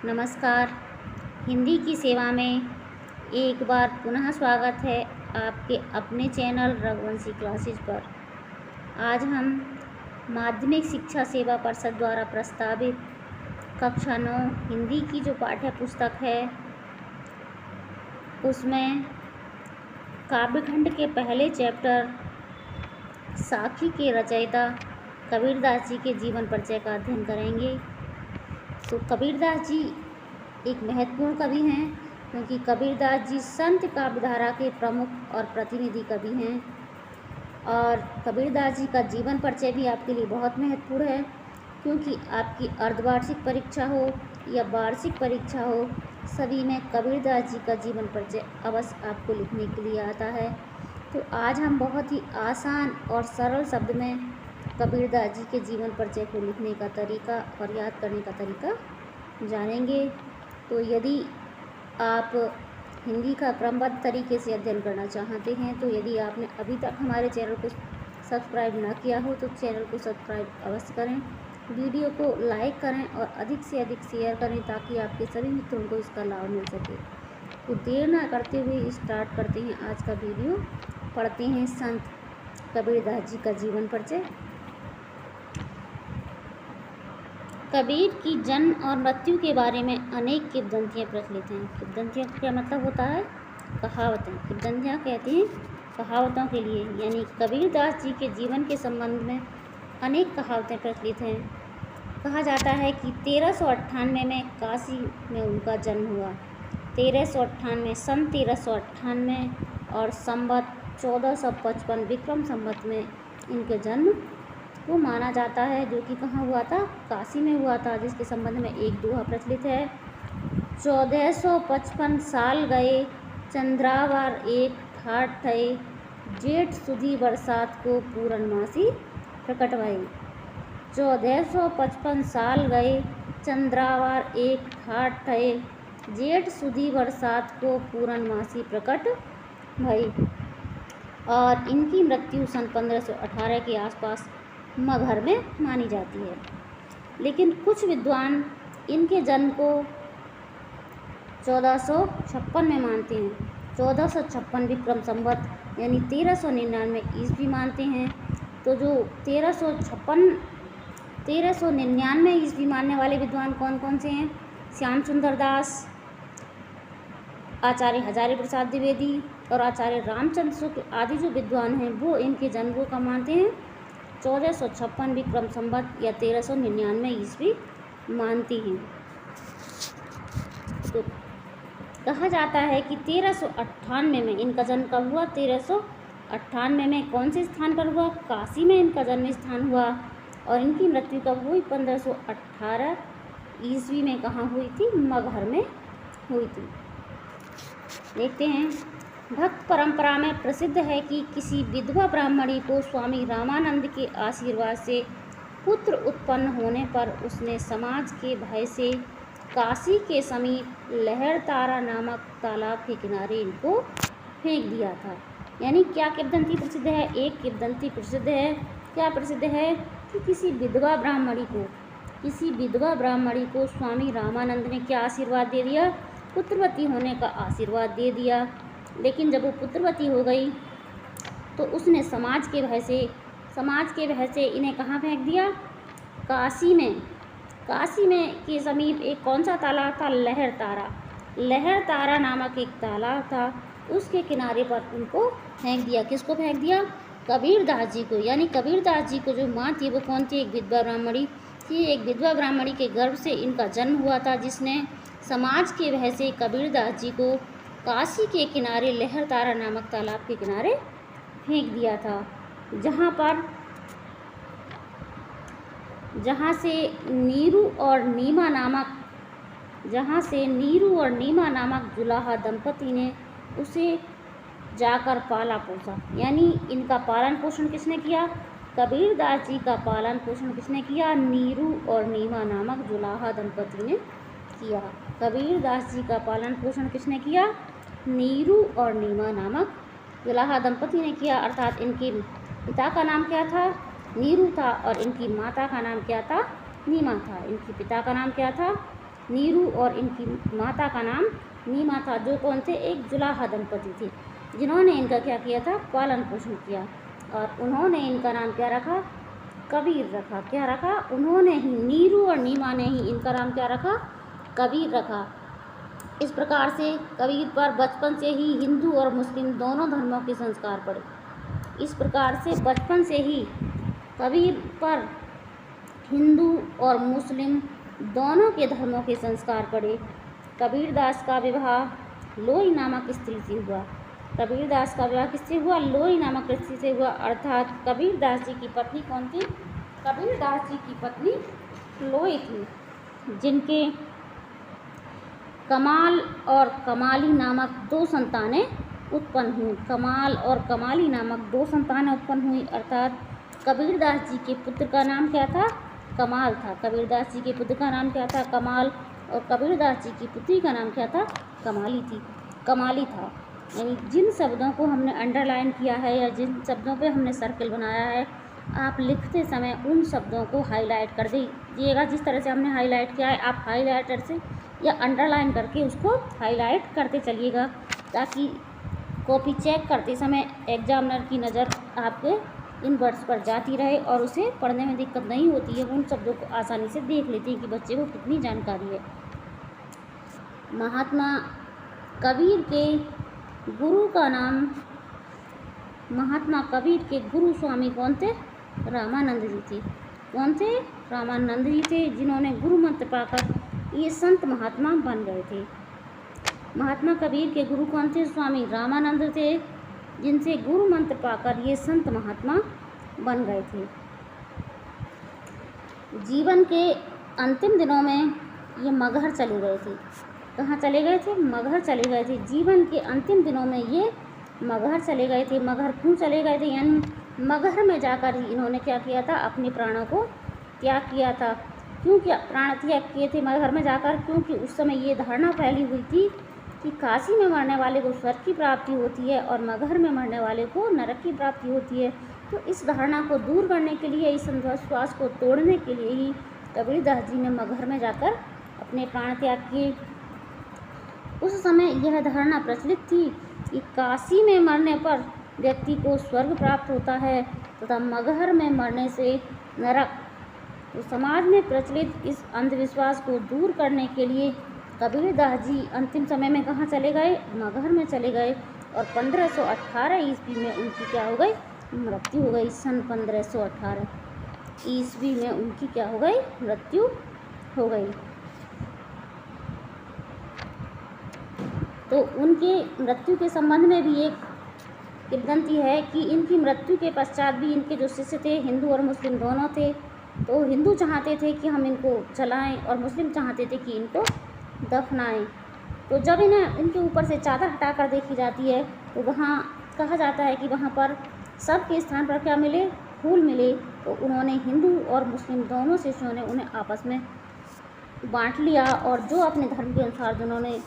नमस्कार। हिंदी की सेवा में एक बार पुनः स्वागत है आपके अपने चैनल रघुवंशी क्लासेज पर। आज हम माध्यमिक शिक्षा सेवा परिषद द्वारा प्रस्तावित कक्षा 9 हिंदी की जो पाठ्य पुस्तक है उसमें काव्यखंड के पहले चैप्टर साखी के रचयिता कबीरदास जी के जीवन परिचय का अध्ययन करेंगे। तो कबीरदास जी एक महत्वपूर्ण कवि हैं, क्योंकि कबीरदास जी संत काव्यधारा के प्रमुख और प्रतिनिधि कवि हैं। और कबीरदास जी का जीवन परिचय भी आपके लिए बहुत महत्वपूर्ण है, क्योंकि आपकी अर्धवार्षिक परीक्षा हो या वार्षिक परीक्षा हो, सभी में कबीरदास जी का जीवन परिचय अवश्य आपको लिखने के लिए आता है। तो आज हम बहुत ही आसान और सरल शब्द में कबीरदास जी के जीवन परिचय को लिखने का तरीका और याद करने का तरीका जानेंगे। तो यदि आप हिंदी का क्रमबद्ध तरीके से अध्ययन करना चाहते हैं, तो यदि आपने अभी तक हमारे चैनल को सब्सक्राइब ना किया हो तो चैनल को सब्सक्राइब अवश्य करें, वीडियो को लाइक करें और अधिक से अधिक शेयर करें, ताकि आपके सभी मित्रों को इसका लाभ मिल सके। तो देर ना करते हुए स्टार्ट करते हैं आज का वीडियो। पढ़ते हैं संत कबीरदास जी का जीवन परिचय। कबीर की जन्म और मृत्यु के बारे में अनेक किंवदंतियाँ प्रचलित हैं। किंवदंतियाँ का क्या मतलब होता है? कहावतें। किंवदंतियाँ कहते हैं कहावतों के लिए, यानी कबीरदास जी के जीवन के संबंध में अनेक कहावतें प्रचलित हैं। कहा जाता है कि 1398 में काशी में उनका जन्म हुआ। 1398 सन 1398 और संवत 1455 विक्रम संवत में इनके जन्म वो माना जाता है, जो कि कहाँ हुआ था? काशी में हुआ था, जिसके संबंध में एक दोहा प्रचलित है। 1455 साल गए चंद्रावार एक ठाठ थए, जेठ सुधी बरसात को पूरनमासी प्रकट भई। 1455 साल गए चंद्रावार एक ठाठ थए, जेठ सुधी बरसात को पूरनमासी प्रकट भई। और इनकी मृत्यु सन 1518 के आसपास मगहर में मानी जाती है। लेकिन कुछ विद्वान इनके जन्म को 1456 में मानते हैं। 1456 विक्रम संवत यानी 1399 ईस्वी मानते हैं। तो जो 1399 ईस्वी मानने वाले विद्वान कौन कौन से हैं? श्याम सुंदर दास, आचार्य हजारी प्रसाद द्विवेदी और आचार्य रामचंद्र शुक्ल आदि जो विद्वान हैं वो इनके जन्म को कब मानते हैं? 1456 विक्रम संवत या 1399 ईस्वी मानती हैं। तो कहा जाता है कि 1398 में इनका जन्म कब हुआ? 1398 में कौन से स्थान पर हुआ? काशी में इनका जन्म स्थान हुआ। और इनकी मृत्यु कब हुई? 1518 ईस्वी में। कहाँ हुई थी? मगहर में हुई थी। देखते हैं। भक्त परंपरा में प्रसिद्ध है कि किसी विधवा ब्राह्मणी को स्वामी रामानंद के आशीर्वाद से पुत्र उत्पन्न होने पर उसने समाज के भय से काशी के समीप लहरतारा नामक तालाब के किनारे इनको फेंक दिया था। यानी क्या किंवदंती प्रसिद्ध है? एक किंवदंती प्रसिद्ध है। क्या प्रसिद्ध है? कि किसी विधवा ब्राह्मणी को स्वामी रामानंद ने क्या आशीर्वाद दे दिया? पुत्रवती होने का आशीर्वाद दे दिया। लेकिन जब वो पुत्रवती हो गई तो उसने समाज के भय से इन्हें कहाँ फेंक दिया? काशी में के समीप एक कौन सा तालाब था? लहरतारा नामक एक तालाब था, उसके किनारे पर उनको फेंक दिया। किसको फेंक दिया? कबीरदास जी को। यानी कबीरदास जी को जो माँ थी वो कौन थी? एक विधवा ब्राह्मणी थी। एक विधवा ब्राह्मणी के गर्भ से इनका जन्म हुआ था, जिसने समाज के भय से कबीरदास जी को काशी के किनारे लहरतारा नामक तालाब के किनारे फेंक दिया था, जहाँ से नीरू और नीमा नामक जुलाहा दंपति ने उसे जाकर पाला पोसा। यानी इनका पालन पोषण किसने किया? कबीरदास जी का पालन पोषण किसने किया? नीरू और नीमा नामक जुलाहा दंपति ने किया। कबीरदास जी का पालन पोषण किसने किया? नीरू और नीमा नामक जुलाहा दंपति ने किया। अर्थात इनके पिता का नाम क्या था? नीरू था और इनकी माता का नाम क्या था? नीमा था। इनके पिता का नाम क्या था? नीरू और इनकी माता का नाम नीमा था, जो कौन थे, एक जुलाहा दंपति थे, जिन्होंने इनका क्या किया था, पालन पोषण किया। और उन्होंने इनका नाम क्या रखा, कबीर रखा। क्या रखा, उन्होंने ही, नीरू और नीमा ने ही इनका नाम क्या रखा, कबीर रखा। इस प्रकार से कबीर पर बचपन से ही हिंदू और मुस्लिम दोनों धर्मों के संस्कार पड़े। इस प्रकार से बचपन से ही कबीर पर हिंदू और मुस्लिम दोनों के धर्मों के संस्कार पड़े। कबीरदास का विवाह लोई नामक स्त्री से हुआ। कबीरदास का विवाह किससे हुआ, लोई नामक स्त्री से हुआ। अर्थात कबीरदास जी की पत्नी कौन थी, कबीरदास जी की पत्नी लोई थी, जिनके कमाल और कमाली नामक दो संतानें उत्पन्न हुई। कमाल और कमाली नामक दो संतानें उत्पन्न हुई। अर्थात कबीरदास जी के पुत्र का नाम क्या था, कमाल था। कबीरदास जी के पुत्र का नाम क्या था, कमाल। और कबीरदास जी की पुत्री का नाम क्या था, कमाली था। यानी जिन शब्दों को हमने अंडरलाइन किया है या जिन शब्दों पे हमने सर्कल बनाया है, आप लिखते समय उन शब्दों को हाईलाइट कर दीजिएगा। जिस तरह से हमने हाईलाइट किया है, आप हाईलाइटर से या अंडरलाइन करके उसको हाईलाइट करते चलिएगा, ताकि कॉपी चेक करते समय एग्जामिनर की नज़र आपके इन वर्ड्स पर जाती रहे और उसे पढ़ने में दिक्कत नहीं होती है। उन शब्दों को आसानी से देख लेते हैं कि बच्चे को कितनी जानकारी है। महात्मा कबीर के गुरु का नाम, महात्मा कबीर के गुरु स्वामी कौन थे, रामानंद जी थे। कौन थे, रामानंद जी थे, जिन्होंने गुरु मंत्र पाकर ये संत महात्मा बन गए थे। महात्मा कबीर के गुरु कौन थे, स्वामी रामानंद थे, जिनसे गुरु मंत्र पाकर ये संत महात्मा बन गए थे। जीवन के अंतिम दिनों में ये मगहर चले गए थे। कहाँ चले गए थे, मगहर चले गए थे। जीवन के अंतिम दिनों में ये मगहर चले गए थे। मगहर क्यों चले गए थे, यानी मगहर में जाकर ही इन्होंने क्या किया था, अपने प्राणों को त्याग किया था। क्यों क्या प्राण त्याग किए थे मगहर में जाकर, क्योंकि उस समय ये धारणा फैली हुई थी कि काशी में मरने वाले को स्वर्ग की प्राप्ति होती है और मगहर में मरने वाले को नरक की प्राप्ति होती है। तो इस धारणा को दूर करने के लिए, इस अंधविश्वास को तोड़ने के लिए ही कबीरदास जी ने मगहर में जाकर अपने प्राण त्याग किए। उस समय यह धारणा प्रचलित थी कि काशी में मरने पर व्यक्ति को स्वर्ग प्राप्त होता है तथा मगहर में मरने से नरक। तो समाज में प्रचलित इस अंधविश्वास को दूर करने के लिए कबीरदास जी अंतिम समय में कहाँ चले गए, मगहर में चले गए। और 1518 ईस्वी में उनकी क्या हो गई, मृत्यु हो गई। सन 1518 ईस्वी में उनकी क्या हो गई, मृत्यु हो गई। तो उनके मृत्यु के संबंध में भी एक किंवदंती है कि इनकी मृत्यु के पश्चात भी इनके जो शिष्य थे, हिंदू और मुस्लिम दोनों थे, तो हिंदू चाहते थे कि हम इनको जलाएं और मुस्लिम चाहते थे कि इनको दफनाएं। तो जब इनके ऊपर से चादर हटाकर देखी जाती है तो वहाँ कहा जाता है कि वहाँ पर सबके स्थान पर क्या मिले, फूल मिले। तो उन्होंने, हिंदू और मुस्लिम दोनों शिष्यों ने उन्हें आपस में बांट लिया और जो अपने धर्म के अनुसार जिन्होंने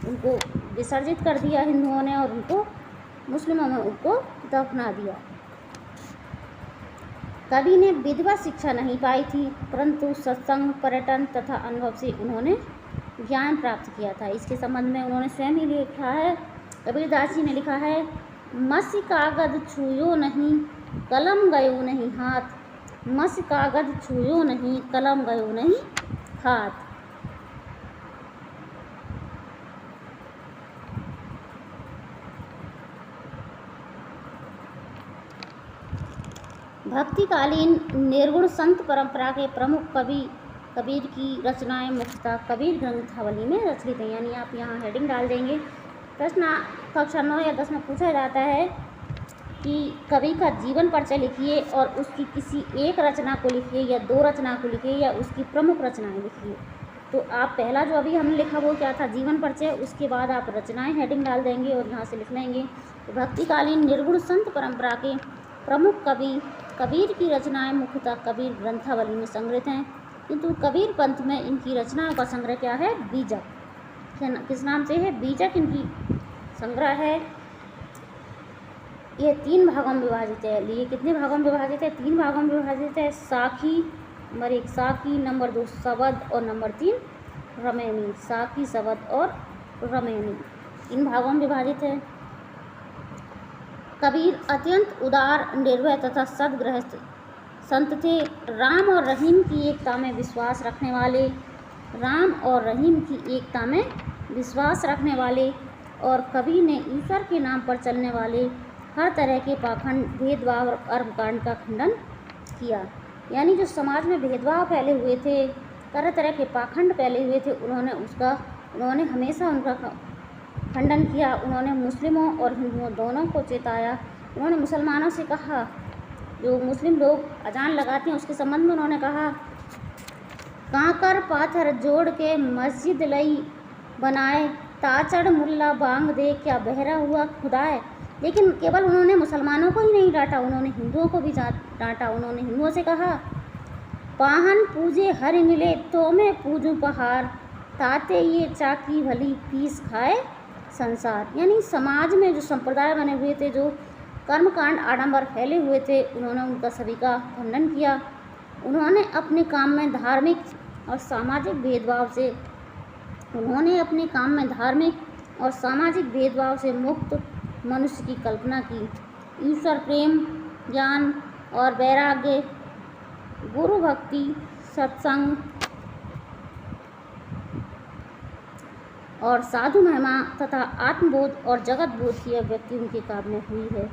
उनको विसर्जित कर दिया हिंदुओं ने, और उनको मुस्लिमों में उनको दफना दिया। कवि ने विधिवत शिक्षा नहीं पाई थी, परंतु सत्संग, पर्यटन तथा अनुभव से उन्होंने ज्ञान प्राप्त किया था। इसके संबंध में उन्होंने स्वयं ही लिखा है, कबीरदास जी ने लिखा है, मसी कागज छुयो नहीं, कलम गयो नहीं हाथ। मसी कागज छुयो नहीं, कलम गयो नहीं हाथ। भक्तिकालीन निर्गुण संत परंपरा के प्रमुख कवि कबीर की रचनाएं मुख्यतः कबीर ग्रंथावली में रचित हैं। यानी आप यहाँ हेडिंग डाल देंगे। प्रश्न कक्षा 9 या 10 में पूछा जाता है कि कवि का जीवन परिचय लिखिए और उसकी किसी एक रचना को लिखिए या दो रचना को लिखिए या उसकी प्रमुख रचनाएं लिखिए। तो आप पहला जो अभी हमने लिखा वो क्या था, जीवन परिचय। उसके बाद आप रचनाएं हेडिंग डाल देंगे और यहाँ से लिख लेंगे। तो भक्तिकालीन निर्गुण संत परंपरा के प्रमुख कवि कबीर की रचनाएं मुख्यतः कबीर ग्रंथावली में संग्रहित हैं, किंतु कबीर पंथ में इनकी रचनाओं का संग्रह क्या है, बीजक। किस नाम से है, बीजक इनकी संग्रह है। यह 3 भागों में विभाजित है। ये कितने भागों में विभाजित है, 3 भागों में विभाजित है। साखी नंबर 1, साखी नंबर 2 शबद और नंबर 3 रामायणी, साखी, सवद और रामायणी इन भागों में विभाजित है। कबीर अत्यंत उदार, निर्भय तथा सद्गृहस्थ संत थे। राम और रहीम की एकता में विश्वास रखने वाले, राम और रहीम की एकता में विश्वास रखने वाले और कबीर ने ईश्वर के नाम पर चलने वाले हर तरह के पाखंड, भेदभाव और कर्मकांड का खंडन किया। यानी जो समाज में भेदभाव फैले हुए थे, तरह तरह के पाखंड फैले हुए थे, उन्होंने हमेशा उनका खंडन किया। उन्होंने मुस्लिमों और हिंदुओं दोनों को चेताया। उन्होंने मुसलमानों से कहा, जो मुस्लिम लोग अजान लगाते हैं उसके संबंध में उन्होंने कहा, कांकर पाथर जोड़ के मस्जिद लई बनाए, ताचड़ मुल्ला बांग दे क्या बहरा हुआ खुदाए। लेकिन केवल उन्होंने मुसलमानों को ही नहीं डांटा, उन्होंने हिंदुओं को भी डांटा। उन्होंने हिंदुओं से कहा, पाहन पूजे हरि मिले तो मैं पूजूं पहाड़, ताते ये चाकी भली पीस खाए संसार। यानी समाज में जो संप्रदाय बने हुए थे, जो कर्मकांड आडंबर फैले हुए थे, उन्होंने उनका सभी का खंडन किया। उन्होंने अपने काम में धार्मिक और सामाजिक भेदभाव से मुक्त मनुष्य की कल्पना की। ईश्वर प्रेम, ज्ञान और वैराग्य, गुरु भक्ति, सत्संग और साधु महिमा तथा आत्मबोध और जगत बोध की अभिव्यक्ति उनके काव्य में हुई है।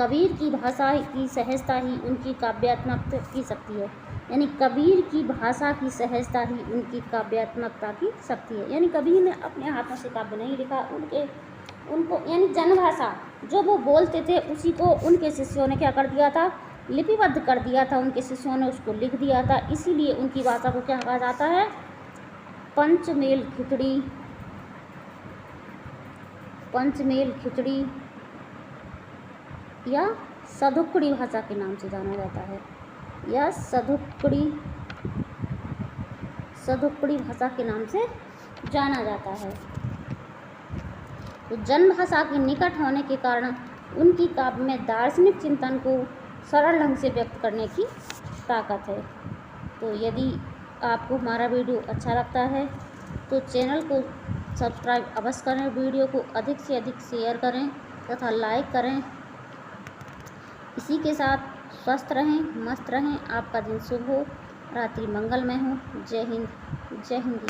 कबीर की भाषा की सहजता ही उनकी काव्यात्मकता की शक्ति है। यानी कबीर की भाषा की सहजता ही उनकी काव्यात्मकता की शक्ति है। यानी कबीर ने अपने हाथों से काव्य नहीं लिखा, उनको यानी जनभाषा जो वो बोलते थे उसी को उनके शिष्यों ने क्या कर दिया था, लिपिबद्ध कर दिया था। उनके शिष्यों ने उसको लिख दिया था। इसीलिए उनकी भाषा को क्या कहा जाता है, पंचमेल खिचड़ी या सधुक्कड़ी भाषा के नाम से जाना जाता है, या सधुक्कड़ी भाषा के नाम से जाना जाता है। तो जनभाषा के निकट होने के कारण उनकी काव्य में दार्शनिक चिंतन को सरल ढंग से व्यक्त करने की ताकत है। तो यदि आपको हमारा वीडियो अच्छा लगता है तो चैनल को सब्सक्राइब अवश्य करें, वीडियो को अधिक से अधिक शेयर करें तथा लाइक करें। इसी के साथ स्वस्थ रहें, मस्त रहें, आपका दिन शुभ हो, रात्रि मंगलमय हो। जय हिंद, जय हिंद।